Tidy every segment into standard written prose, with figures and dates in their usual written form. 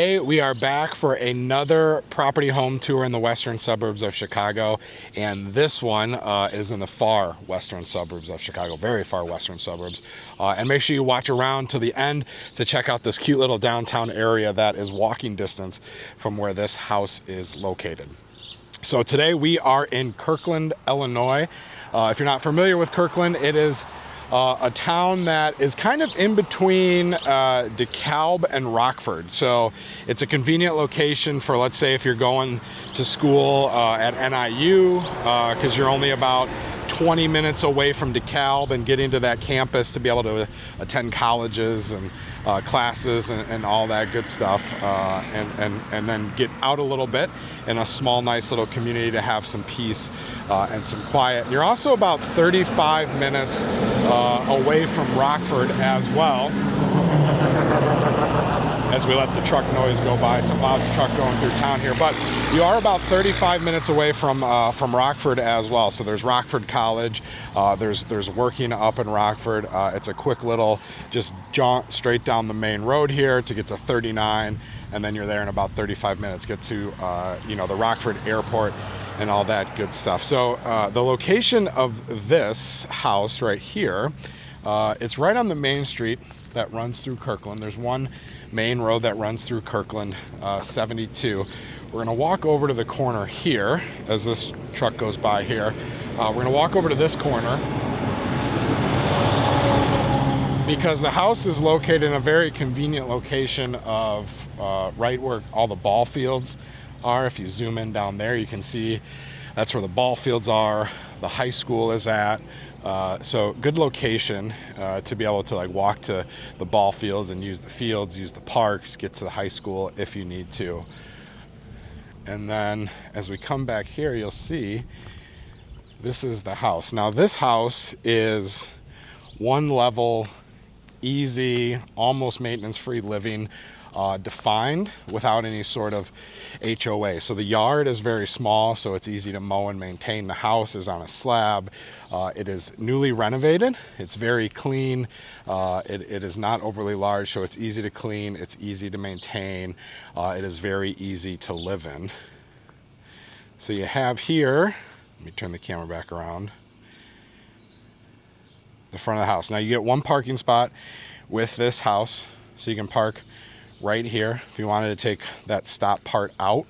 Hey, we are back for another property home tour in the western suburbs of Chicago, and this one is in the far western suburbs of Chicago, very far western suburbs. And make sure you watch around to the end to check out this cute little downtown area that is walking distance from where this house is located. So today we are in Kirkland, Illinois. If you're not familiar with Kirkland, it is a town that is kind of in between DeKalb and Rockford. So it's a convenient location for, let's say, if you're going to school at NIU, because you're only about 20 minutes away from DeKalb and getting to that campus to be able to attend colleges and classes and all that good stuff, and then get out a little bit in a small, nice little community to have some peace and some quiet. And you're also about 35 minutes away from Rockford as well. As we let the truck noise go by, some loud truck going through town here, but you are about 35 minutes away from Rockford as well. So there's Rockford College, there's working up in Rockford. It's a quick little just jaunt straight down the main road here to get to 39, and then you're there in about 35 minutes. Get to the Rockford Airport and all that good stuff. So the location of this house right here, it's right on the main street that runs through Kirkland. There's one main road that runs through Kirkland, 72. We're gonna walk over to the corner here as this truck goes by here. We're gonna walk over to this corner because the house is located in a very convenient location of right where all the ball fields are. If you zoom in down there, you can see that's where the ball fields are. The high school is at. So good location to be able to walk to the ball fields and use the fields, use the parks, get to the high school if you need to. And then as we come back here, you'll see this is the house. Now this house is one level, easy, almost maintenance-free living, defined without any sort of HOA. So the yard is very small, so it's easy to mow and maintain. The house is on a slab. It is newly renovated. It's very clean. It is not overly large, so it's easy to clean. It's easy to maintain. It is very easy to live in. So you have here, let me turn the camera back around, the front of the house. Now you get one parking spot with this house, so you can park right here. If you wanted to take that stop part out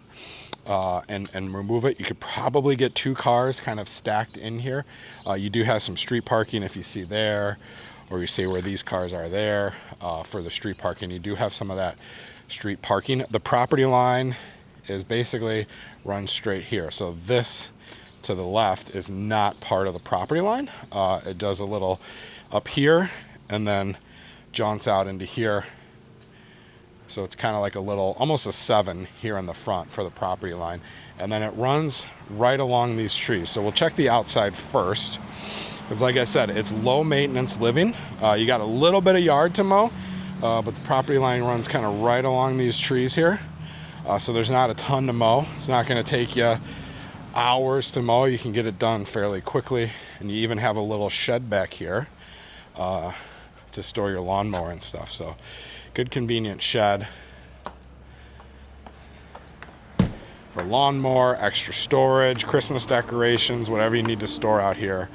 and remove it, you could probably get two cars kind of stacked in here. You do have some street parking if you see there, or you see where these cars are there for the street parking. You do have some of that street parking. The property line is basically runs straight here. So this to the left is not part of the property line. It does a little up here and then jaunts out into here. So it's kind of like a little, almost a 7 here in the front for the property line. And then it runs right along these trees. So we'll check the outside first. Because like I said, it's low maintenance living. You got a little bit of yard to mow, but the property line runs kind of right along these trees here. So there's not a ton to mow. It's not going to take you hours to mow. You can get it done fairly quickly. And you even have a little shed back here to store your lawnmower and stuff. So good convenient shed for lawnmower, extra storage, Christmas decorations, whatever you need to store out here,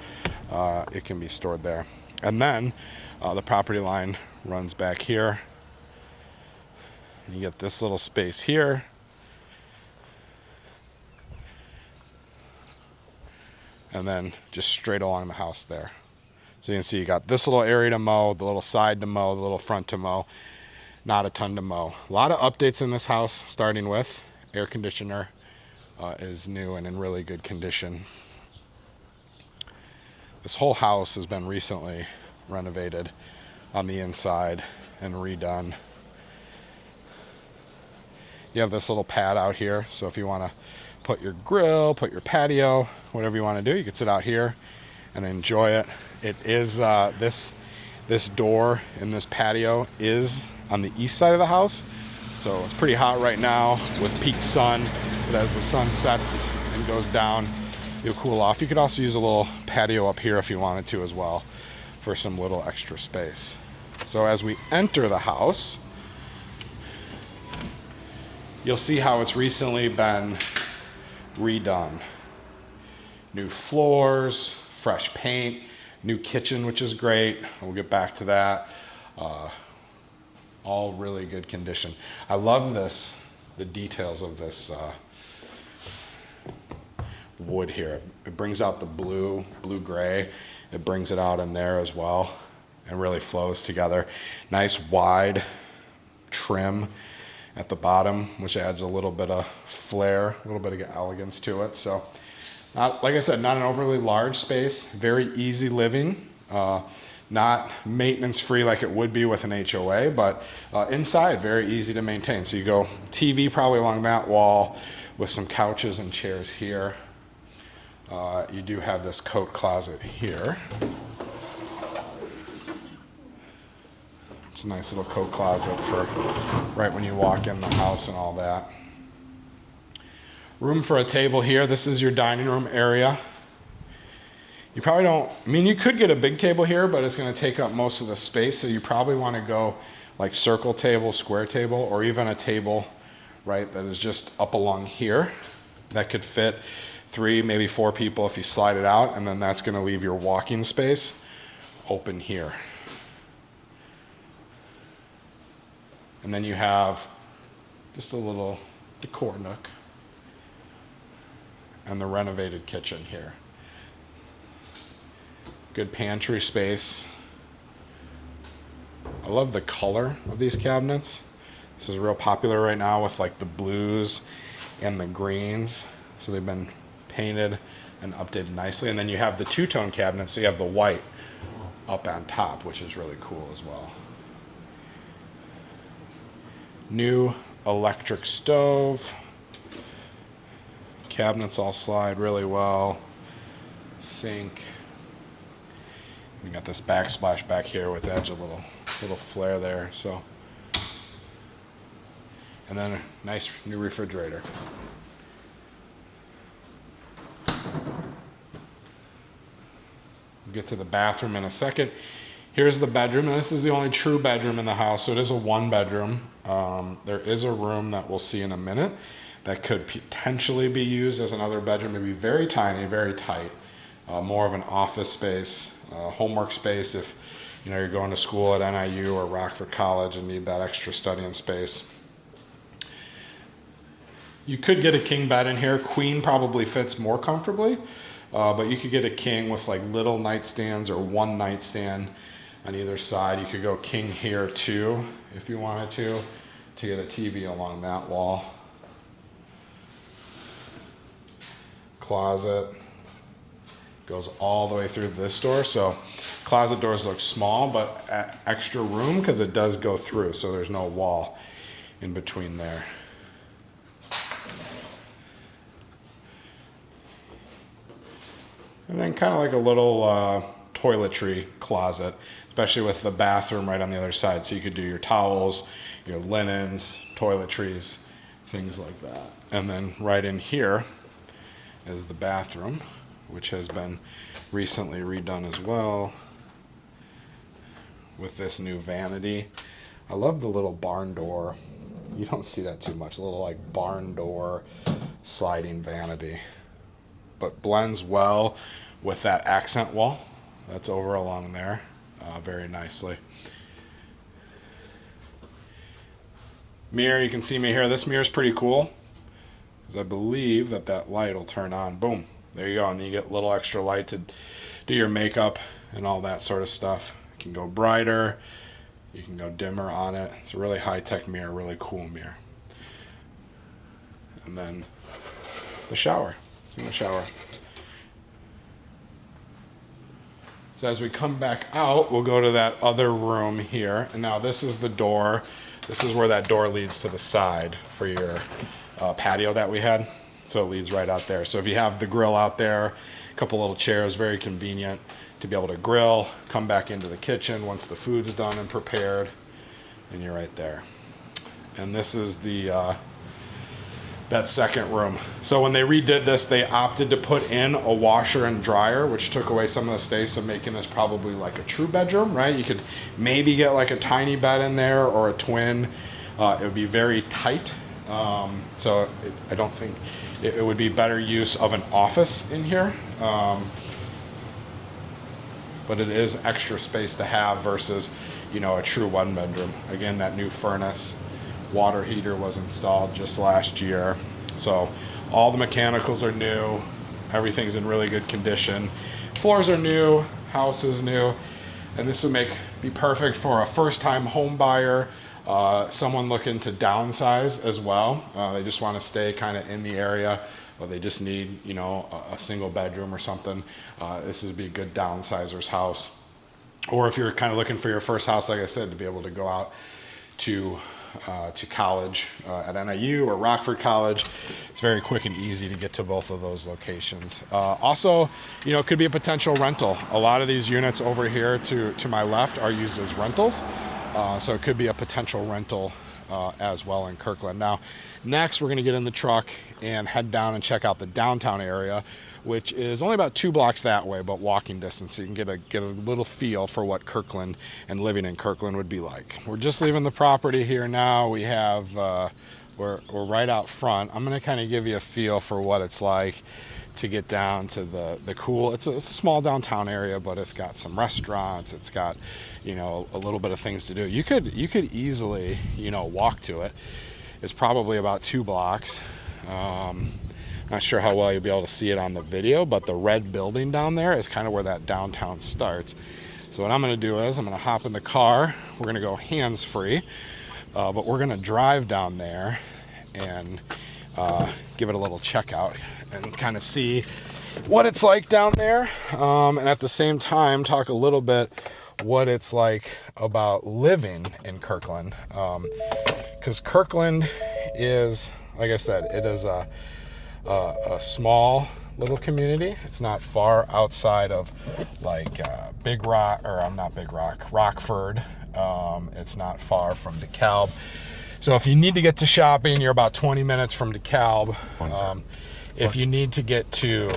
it can be stored there. And then the property line runs back here. You get this little space here. And then just straight along the house there. So you can see you got this little area to mow, the little side to mow, the little front to mow. Not a ton to mow. A lot of updates in this house, starting with air conditioner is new and in really good condition. This whole house has been recently renovated on the inside and redone. You have this little pad out here, so if you want to put your grill, put your patio, whatever you want to do, you can sit out here and enjoy it. It is this door in this patio is on the east side of the house, so it's pretty hot right now with peak sun, but as the sun sets and goes down, you'll cool off. You could also use a little patio up here if you wanted to as well for some little extra space. So as we enter the house, you'll see how it's recently been redone. New floors, fresh paint, new kitchen, which is great. We'll get back to that. All really good condition. I love this, the details of this wood here. It brings out the blue-gray. It brings it out in there as well and really flows together. Nice wide trim at the bottom, which adds a little bit of flair, a little bit of elegance to it. So, like I said, not an overly large space, very easy living, not maintenance free like it would be with an HOA, but inside very easy to maintain. So you go TV probably along that wall with some couches and chairs here. You do have this coat closet here. It's a nice little coat closet for right when you walk in the house and all that. Room for a table here. This is your dining room area. You probably don't, I mean, you could get a big table here, but it's going to take up most of the space. So you probably want to go like circle table, square table, or even a table, right, that is just up along here. That could fit 3, maybe 4 people if you slide it out, and then that's going to leave your walking space open here. And then you have just a little decor nook and the renovated kitchen here. Good pantry space. I love the color of these cabinets. This is real popular right now with like the blues and the greens. So they've been painted and updated nicely. And then you have the two-tone cabinets, so you have the white up on top, which is really cool as well. New electric stove. Cabinets all slide really well. Sink. We got this backsplash back here, which adds a little flair there. So, and then a nice new refrigerator. We'll get to the bathroom in a second. Here's the bedroom, and this is the only true bedroom in the house, so it is a 1-bedroom. There is a room that we'll see in a minute that could potentially be used as another bedroom. It'd be very tiny, very tight, more of an office space, homework space if you're going to school at NIU or Rockford College and need that extra studying space. You could get a king bed in here. Queen probably fits more comfortably, but you could get a king with like little nightstands or one nightstand on either side. You could go king here too if you wanted to get a TV along that wall. Closet goes all the way through this door. So closet doors look small, but extra room because it does go through. So there's no wall in between there. And then kind of like a little toiletry closet, especially with the bathroom right on the other side. So you could do your towels, your linens, toiletries, things like that. And then right in here is the bathroom, which has been recently redone as well with this new vanity. I love the little barn door. You don't see that too much. A little like barn door sliding vanity, but blends well with that accent wall that's over along there very nicely. Mirror, you can see me here. This mirror is pretty cool because I believe that light will turn on. Boom. There you go. And then you get a little extra light to do your makeup and all that sort of stuff. You can go brighter. You can go dimmer on it. It's a really high-tech mirror, really cool mirror. And then the shower. It's in the shower. So as we come back out, we'll go to that other room here. And now this is the door. This is where that door leads to the side for your patio that we had. So it leads right out there. So if you have the grill out there, a couple little chairs, very convenient to be able to grill, come back into the kitchen once the food's done and prepared, and you're right there. And this is the that second room. So when they redid this, they opted to put in a washer and dryer, which took away some of the space of making this probably like a true bedroom, right? You could maybe get like a tiny bed in there or a twin. It would be very tight So I don't think it would be better use of an office in here. But it is extra space to have versus, a true one bedroom. Again, that new furnace, water heater was installed just last year. So all the mechanicals are new. Everything's in really good condition. Floors are new, house is new. And this would be perfect for a first-time home buyer, someone looking to downsize as well. They just want to stay kind of in the area, or they just need, a single bedroom or something. This would be a good downsizer's house. Or if you're kind of looking for your first house, like I said, to be able to go out to college at NIU or Rockford College. It's very quick and easy to get to both of those locations. Also, it could be a potential rental. A lot of these units over here to my left are used as rentals. So it could be a potential rental as well in Kirkland. Now, next we're going to get in the truck and head down and check out the downtown area, which is only about 2 blocks that way, but walking distance, so you can get a little feel for what Kirkland and living in Kirkland would be like. We're just leaving the property here now. We have we're right out front. I'm going to kind of give you a feel for what it's like to get down to the cool. It's a small downtown area, but it's got some restaurants. It's got a little bit of things to do. You could easily walk to it. It's probably about 2 blocks. Not sure how well you'll be able to see it on the video, but the red building down there is kind of where that downtown starts. So what I'm going to do is I'm going to hop in the car. We're going to go hands-free, but we're going to drive down there and give it a little check out and kind of see what it's like down there, and at the same time talk a little bit what it's like about living in Kirkland, because Kirkland is, like I said, it is a small little community. It's not far outside of Big Rock, or I'm not Big Rock, Rockford. It's not far from DeKalb. So if you need to get to shopping, you're about 20 minutes from DeKalb. If you need to get to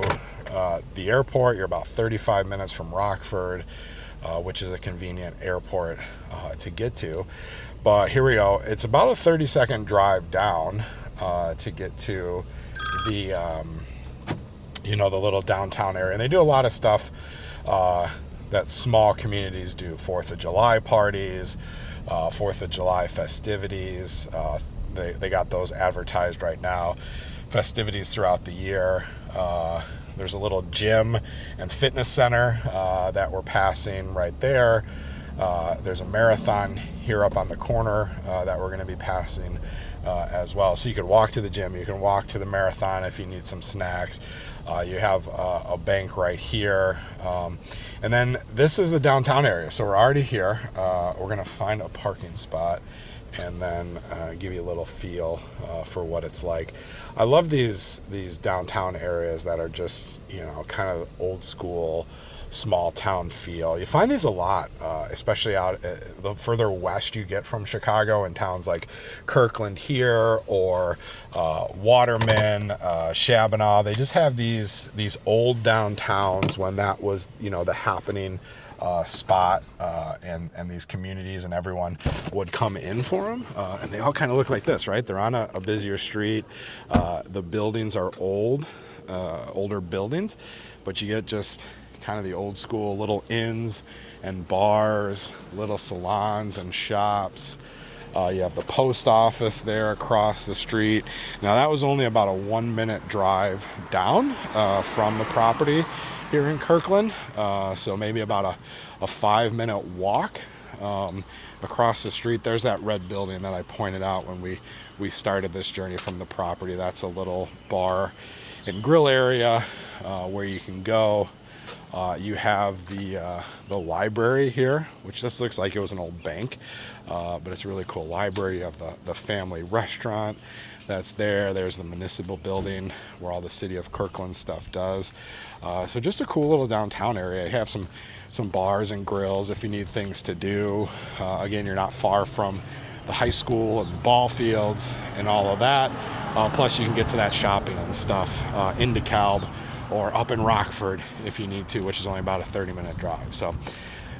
the airport, you're about 35 minutes from Rockford, which is a convenient airport to get to. But here we go. It's about a 30-second drive down to get to the the little downtown area. And they do a lot of stuff that small communities do. 4th of July parties, 4th of July festivities. They got those advertised right now. Festivities throughout the year. There's a little gym and fitness center that we're passing right there. There's a marathon here up on the corner that we're going to be passing as well. So you could walk to the gym, you can walk to the marathon if you need some snacks. You have a bank right here. And then this is the downtown area. So we're already here. We're going to find a parking spot and then give you a little feel for what it's like. I love these downtown areas that are just, kind of old school, small town feel. You find these a lot, especially out the further west you get from Chicago, in towns like Kirkland here or Waterman, Shabana. They just have these old downtowns when that was the happening spot, and these communities and everyone would come in for them, and they all kind of look like this, right? They're on a busier street. The buildings are older buildings, but you get just kind of the old school little inns and bars, little salons and shops. You have the post office there across the street. Now that was only about a 1-minute drive down from the property here in Kirkland, so maybe about a 5-minute walk across the street. There's that red building that I pointed out when we started this journey from the property. That's a little bar and grill area where you can go. You have the library here, which this looks like it was an old bank, but it's a really cool library. You have the family restaurant that's there. There's the municipal building where all the city of Kirkland stuff does. So just a cool little downtown area. You have some bars and grills if you need things to do. Again, you're not far from the high school and the ball fields and all of that. Plus you can get to that shopping and stuff in DeKalb or up in Rockford if you need to, which is only about a 30-minute drive. So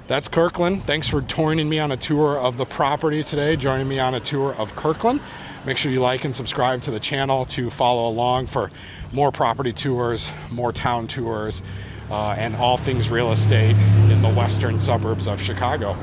that's Kirkland. Thanks for joining me on a tour of the property today, joining me on a tour of Kirkland. Make sure you like and subscribe to the channel to follow along for more property tours, more town tours, and all things real estate in the western suburbs of Chicago.